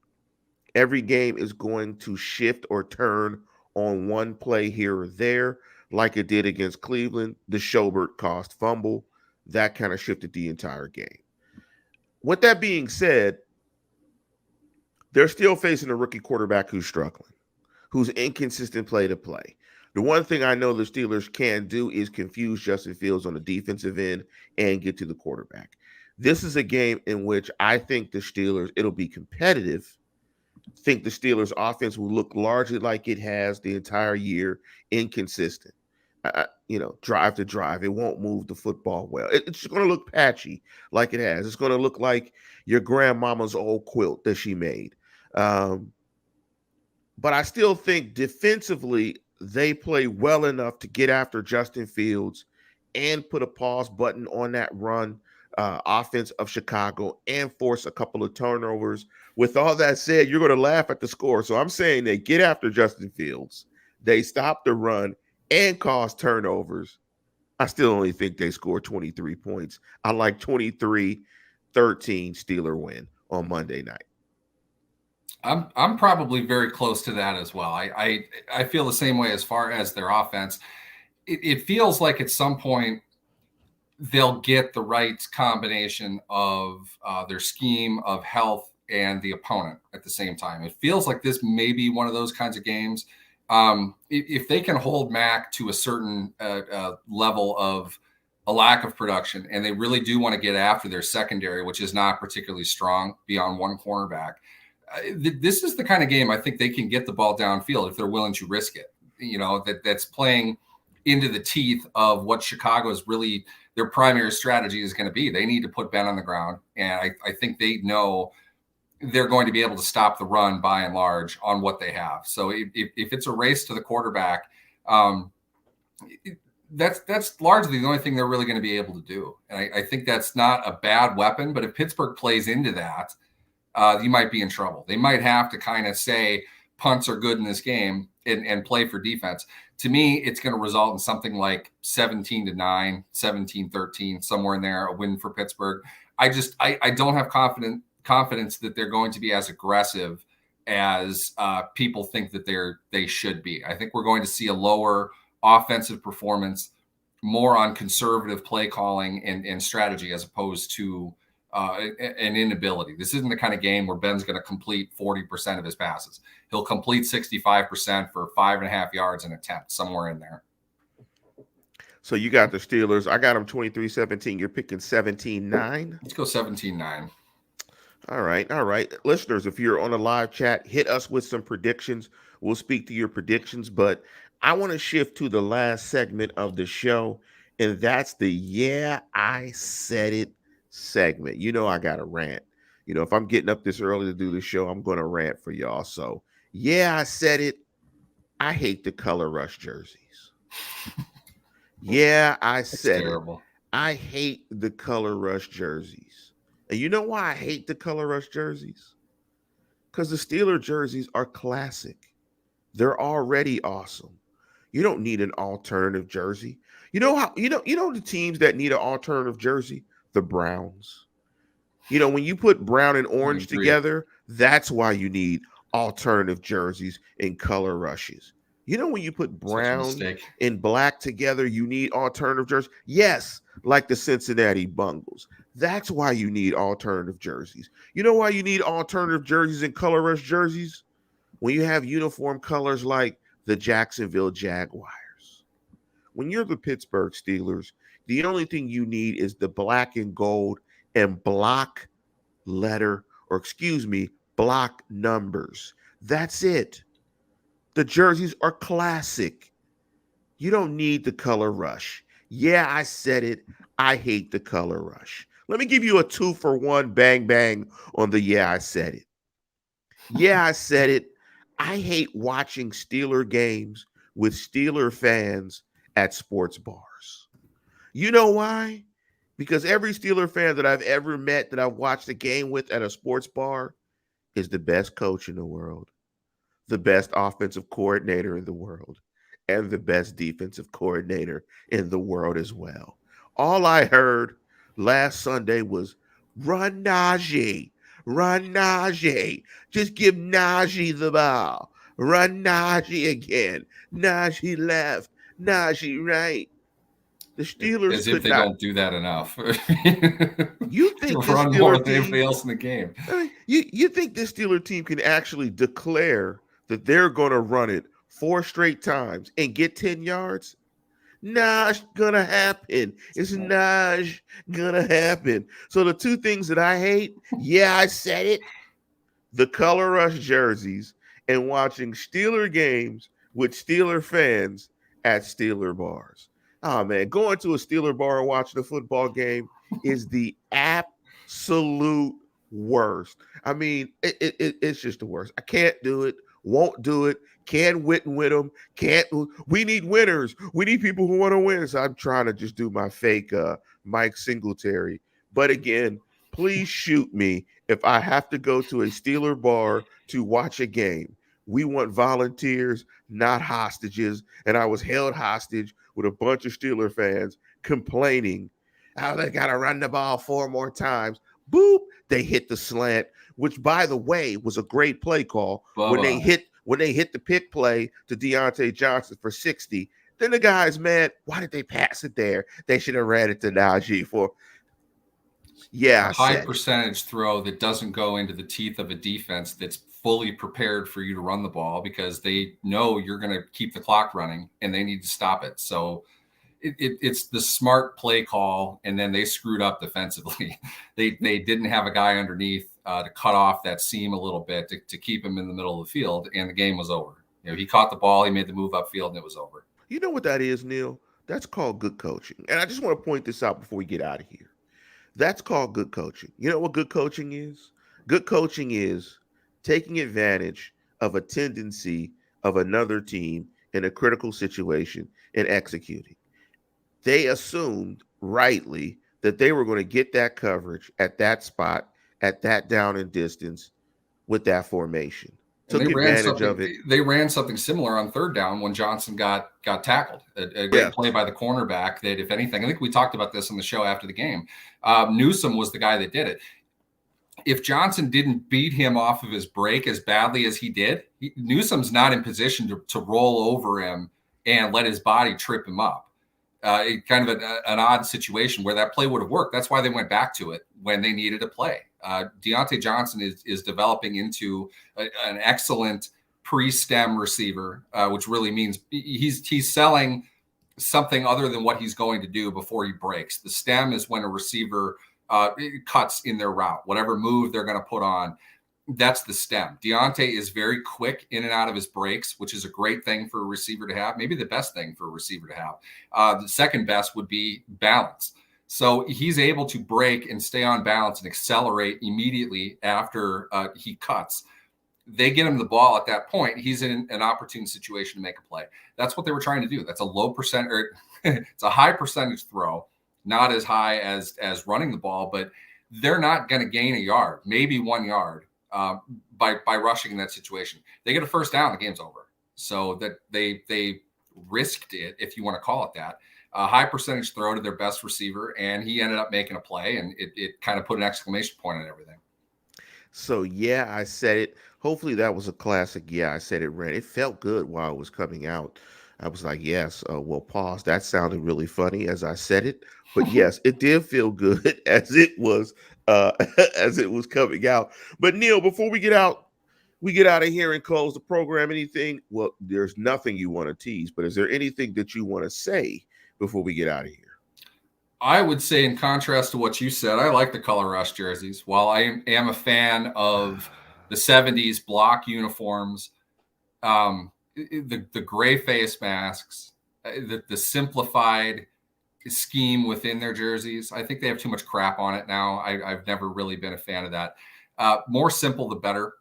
Every game is going to shift or turn on one play here or there, like it did against Cleveland. The Schobert cost fumble. That kind of shifted the entire game. With that being said, they're still facing a rookie quarterback who's struggling, who's inconsistent play to play. The one thing I know the Steelers can do is confuse Justin Fields on the defensive end and get to the quarterback. This is a game in which I think the Steelers, it'll be competitive, think the Steelers' offense will look largely like it has the entire year, inconsistent. Drive to drive. It won't move the football well. It's going to look patchy like it has. It's going to look like your grandmama's old quilt that she made. Um, but I still think defensively, they play well enough to get after Justin Fields and put a pause button on that run offense of Chicago and force a couple of turnovers. With all that said, you're going to laugh at the score. So I'm saying they get after Justin Fields, they stop the run and cause turnovers. I still only think they score 23 points. I like 23-13 Steeler win on Monday night. I'm probably very close to that as well. I feel the same way as far as their offense. It feels like at some point they'll get the right combination of their scheme of health and the opponent at the same time. It feels like this may be one of those kinds of games. If they can hold Mac to a certain level of a lack of production, and they really do want to get after their secondary, which is not particularly strong beyond one cornerback, this is the kind of game I think they can get the ball downfield if they're willing to risk it. That's playing into the teeth of what Chicago's really their primary strategy is going to be. They need to put Ben on the ground, and I think they know they're going to be able to stop the run by and large on what they have. So if it's a race to the quarterback, that's largely the only thing they're really going to be able to do. And I think that's not a bad weapon, but if Pittsburgh plays into that, you might be in trouble. They might have to kind of say punts are good in this game and play for defense. To me, it's going to result in something like 17-9, 17-13, somewhere in there, a win for Pittsburgh. I don't have confidence that they're going to be as aggressive as people think that they should be. I think we're going to see a lower offensive performance, more on conservative play calling and strategy as opposed to an inability. This isn't the kind of game where Ben's going to complete 40% of his passes. He'll complete 65% for 5.5 yards an attempt, somewhere in there. So you got the Steelers. I got them 23-17. You're picking 17-9. Let's go 17-9. All right. Listeners, if you're on a live chat, hit us with some predictions. We'll speak to your predictions, but I want to shift to the last segment of the show, and that's the Yeah, I Said It segment. I got a rant. If I'm getting up this early to do the show, I'm going to rant for y'all. So, yeah, I said it. I hate the color rush jerseys. Yeah, I said it. I hate the color rush jerseys. And you know why I hate the color rush jerseys? Because the Steeler jerseys are classic. They're already awesome. You don't need an alternative jersey. You know the teams that need an alternative jersey? The Browns. When you put brown and orange together, that's why you need alternative jerseys and color rushes. When you put brown and black together, you need alternative jerseys. Yes, like the Cincinnati Bengals. That's why you need alternative jerseys. You know why you need alternative jerseys and color rush jerseys? When you have uniform colors like the Jacksonville Jaguars. When you're the Pittsburgh Steelers, the only thing you need is the black and gold and block numbers. That's it. The jerseys are classic. You don't need the color rush. Yeah, I said it. I hate the color rush. Let me give you a 2-for-1 bang bang on the yeah, I said it. Yeah, I said it. I hate watching Steeler games with Steeler fans at sports bars. You know why? Because every Steeler fan that I've ever met that I've watched a game with at a sports bar is the best coach in the world, the best offensive coordinator in the world, and the best defensive coordinator in the world as well. All I heard last Sunday was, run Najee, run Najee. Just give Najee the ball. Run Najee again. Najee left, Najee right. The Steelers as if they don't do that enough. You think to run more than anybody else in the game? I mean, you think this Steeler team can actually declare that they're going to run it 4 straight times and get 10 yards? Nah, it's gonna happen. It's not gonna happen. So the two things that I hate, yeah, I said it. the Color Rush jerseys and watching Steeler games with Steeler fans at Steeler bars. Oh man, going to a Steeler bar and watching a football game is the absolute worst. I mean, it's just the worst. I can't do it, won't do it, can't win with them. Can't. We need winners. We need people who want to win. So I'm trying to just do my fake Mike Singletary. But again, please shoot me if I have to go to a Steeler bar to watch a game. We want volunteers, not hostages. And I was held hostage with a bunch of Steeler fans complaining, "Oh, they got to run the ball 4 more times." Boop, they hit the slant, which by the way was a great play call when they Bubba. hit the pick play to Deontay Johnson for 60. Then the guy's mad. Why did they pass it there? They should have ran it to Najee for. Yeah, A I high said it. percentage throw that doesn't go into the teeth of a defense that's fully prepared for you to run the ball because they know you're going to keep the clock running and they need to stop it. So it's the smart play call, and then they screwed up defensively. They didn't have a guy underneath to cut off that seam a little bit to keep him in the middle of the field, and the game was over. He caught the ball, he made the move upfield, and it was over. You know what that is, Neal? That's called good coaching. And I just want to point this out before we get out of here. That's called good coaching. You know what good coaching is? Good coaching is taking advantage of a tendency of another team in a critical situation and executing. They assumed rightly that they were going to get that coverage at that spot, at that down and distance with that formation. And Took advantage of it. they ran something similar on third down when Johnson got tackled. A Yeah. great play by the cornerback that, if anything, I think we talked about this on the show after the game. Newsome was the guy that did it. If Johnson didn't beat him off of his break as badly as he did, Newsome's not in position to roll over him and let his body trip him up. Kind of an odd situation where that play would have worked. That's why they went back to it when they needed a play. Deontay Johnson is developing into an excellent pre-stem receiver, which really means he's selling something other than what he's going to do before he breaks. The stem is when a receiver cuts in their route, whatever move they're going to put on. That's the stem. Deontay is very quick in and out of his breaks, which is a great thing for a receiver to have. Maybe the best thing for a receiver to have. The second best would be balance. So he's able to break and stay on balance and accelerate immediately after he cuts. They get him the ball at that point. He's in an opportune situation to make a play. That's what they were trying to do. That's a low percent, or it's a high percentage throw, not as high as running the ball, but they're not going to gain a yard, maybe 1 yard. By rushing in that situation. They get a first down, the game's over. So that they risked it, if you want to call it that. A high percentage throw to their best receiver, and he ended up making a play, and it kind of put an exclamation point on everything. So yeah, I said it. Hopefully that was a classic. Yeah, I said it, Ren. It felt good while it was coming out. I was like, yes. Well, pause. That sounded really funny as I said it, but yes, it did feel good as it was as it was coming out. But Neal, before we get out of here and close the program. Anything? Well, there's nothing you want to tease, but is there anything that you want to say before we get out of here? I would say, in contrast to what you said, I like the color rush jerseys. While I am a fan of the 70s block uniforms, the gray face masks, the simplified scheme within their jerseys, I think they have too much crap on it now. I've never really been a fan of that. More simple, the better.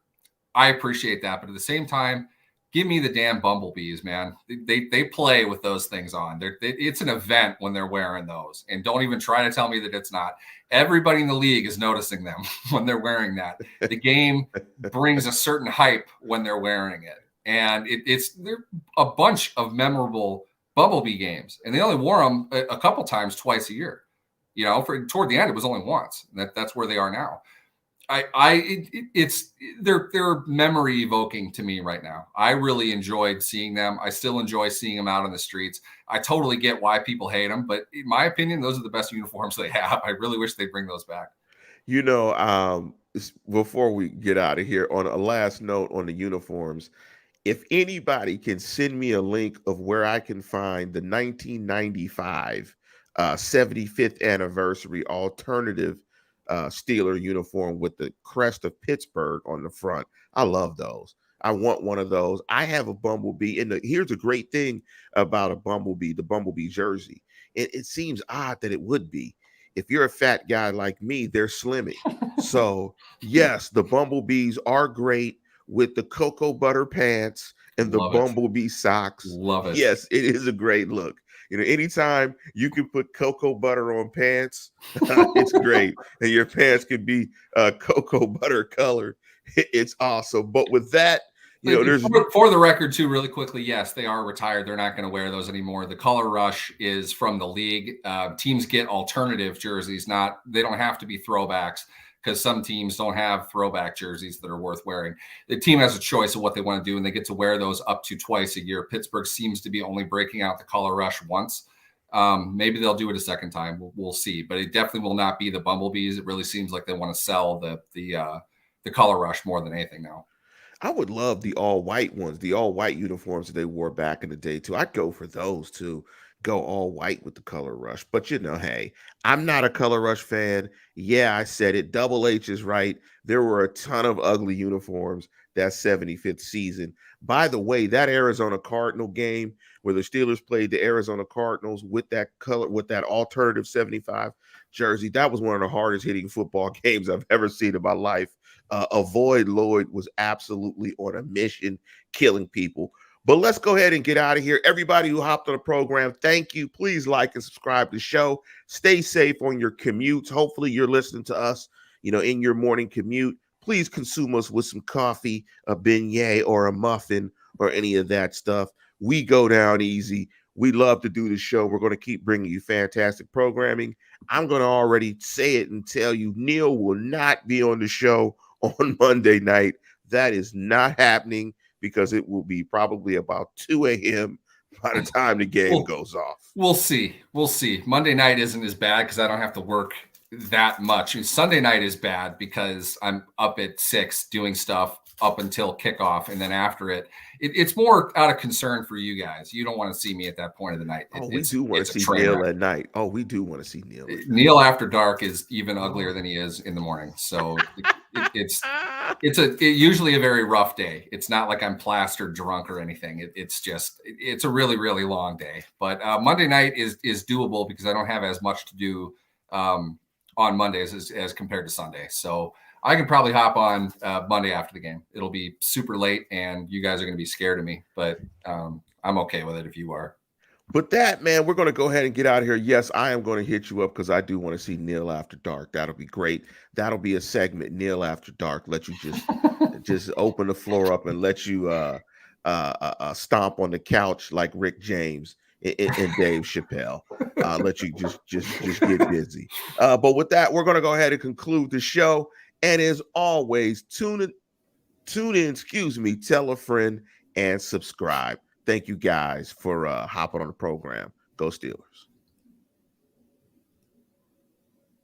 I appreciate that. But at the same time, give me the damn bumblebees, man. They play with those things on. It's an event when they're wearing those. And don't even try to tell me that it's not. Everybody in the league is noticing them when they're wearing that. The game brings a certain hype when they're wearing it. And they're a bunch of memorable Bumblebee games. And they only wore them a couple times twice a year. Toward the end, it was only once. That's where they are now. They're memory evoking to me right now. I really enjoyed seeing them. I still enjoy seeing them out on the streets. I totally get why people hate them, but in my opinion, those are the best uniforms they have. I really wish they'd bring those back. Before we get out of here, on a last note on the uniforms, if anybody can send me a link of where I can find the 1995 75th anniversary alternative Steeler uniform with the crest of Pittsburgh on the front. I love those. I want one of those. I have a bumblebee. And here's a great thing about a bumblebee, the bumblebee jersey. It seems odd that it would be. If you're a fat guy like me, they're slimming. So, yes, the bumblebees are great with the cocoa butter pants and the Love it. bumblebee socks. Love it. Yes, it is a great look. Anytime you can put cocoa butter on pants, it's great. And your pants can be cocoa butter colored. It's awesome. But with that, there's For the record, too, really quickly, yes, they are retired. They're not going to wear those anymore. The color rush is from the league. Teams get alternative jerseys. They don't have to be throwbacks, because some teams don't have throwback jerseys that are worth wearing. The team has a choice of what they want to do, and they get to wear those up to twice a year. Pittsburgh seems to be only breaking out the color rush once. Maybe they'll do it a second time. We'll see. But it definitely will not be the bumblebees. It really seems like they want to sell the color rush more than anything now. I would love the all white ones, the all white uniforms that they wore back in the day too. I'd go for those too. Go all white with the color rush. But hey, I'm not a color rush fan. Yeah, I said it. Double H is right. There were a ton of ugly uniforms that 75th season. By the way, that Arizona Cardinal game where the Steelers played the Arizona Cardinals with that color, with that alternative 75 jersey, that was one of the hardest hitting football games I've ever seen in my life. Avoid Lloyd was absolutely on a mission, killing people. But let's go ahead and get out of here. Everybody who hopped on the program, thank you. Please like and subscribe to the show. Stay safe on your commutes. Hopefully you're listening to us, in your morning commute. Please consume us with some coffee, a beignet, or a muffin, or any of that stuff. We go down easy. We love to do the show. We're going to keep bringing you fantastic programming. I'm going to already say it and tell you, Neal will not be on the show on Monday night. That is not happening, because it will be probably about 2 a.m. by the time the game goes off. We'll see. Monday night isn't as bad because I don't have to work that much. Sunday night is bad because I'm up at 6 doing stuff up until kickoff, and then after it's more out of concern for you guys. You don't want to see me at that point of the night. We do want to see Neal at night. We do want to see Neal. Neal after dark is even uglier than he is in the morning. So it's usually a very rough day. It's not like I'm plastered drunk or anything. It's a really, really long day. But Monday night is doable because I don't have as much to do on Mondays as compared to Sunday. So I can probably hop on Monday after the game. It'll be super late, and you guys are going to be scared of me, but I'm okay with it if you are. But that, man, we're going to go ahead and get out of here. Yes, I am going to hit you up because I do want to see Neal After Dark. That'll be great. That'll be a segment, Neal After Dark. Let you just open the floor up and let you stomp on the couch like Rick James and Dave Chappelle. Let you just get busy. But with that, we're going to go ahead and conclude the show. And as always, tune in, tell a friend, and subscribe. Thank you guys for hopping on the program. Go Steelers.